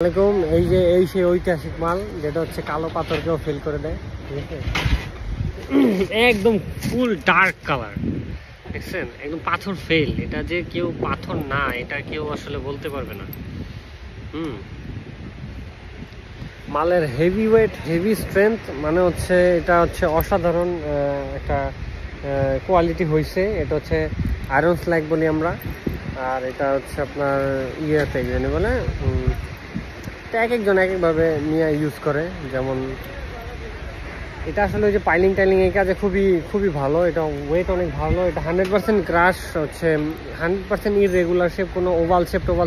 আসসালামাইকুম। এই যে সেই ঐতিহাসিক মাল যেটা হচ্ছে কালো পাথরকেও ফেল করে দেয়, ঠিক আছে? একদম ফুল ডার্ক কালার, দেখছেন? একদম পাথর ফেল। এটা যে কেউ পাথর না, এটা কেউ আসলে বলতে পারবে না। মালের হেভি ওয়েট, হেভি স্ট্রেংথ, মানে হচ্ছে এটা হচ্ছে অসাধারণ একটা কোয়ালিটি হয়েছে। এটা হচ্ছে আয়রন স্ল্যাগ বলি আমরা। আর এটা হচ্ছে আপনার ইয়েতে জানি বলে এক একজন এক একভাবে নিয়ে ইউজ করে। যেমন এটা আসলে ওই যে পাইলিং টাইলিং এই কাজে খুবই খুবই ভালো। এটা ওয়েট অনেক ভালো। এটা 100% ক্রাশ হচ্ছে, 100% ইররেগুলার শেপ, কোনো ওভাল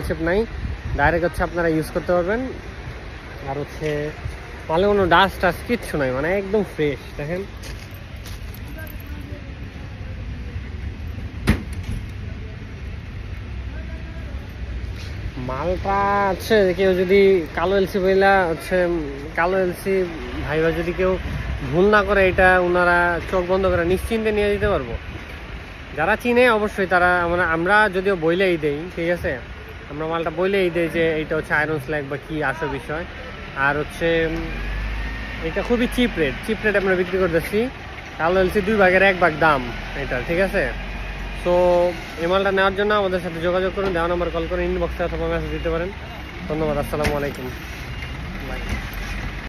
শেপ নাই। ডাইরেক্ট হচ্ছে আপনারা ইউজ করতে পারবেন। আর হচ্ছে মালে কোনো ডাস্ট টাস্ট কিচ্ছু নাই, মানে একদম ফ্রেশ। দেখেন মালটা হচ্ছে কেউ যদি কালো এলসি বইলা হচ্ছে কালো এলসি ভাইবা যদি কেউ ভুল না করে, এটা ওনারা চোখ বন্ধ করে নিশ্চিন্তে নিয়ে দিতে পারবো। যারা চিনে অবশ্যই তারা, আমরা যদিও বইলেই দেই, ঠিক আছে? আমরা মালটা বইলেই দেই যে এইটা হচ্ছে আয়রন স্ল্যাগ বা কি আসল বিষয়। আর হচ্ছে এটা খুবই চিপ রেট আমরা বিক্রি করতেছি। কালো এলসি 2 ভাগের 1 ভাগ দাম এটা, ঠিক আছে? তো এই মালটা নেওয়ার জন্য আমাদের সাথে যোগাযোগ করুন, দেওয়া নাম্বার কল করে ইনবক্সে অথবা মেসেজ দিতে পারেন। ধন্যবাদ। আসসালামু আলাইকুম। বাই।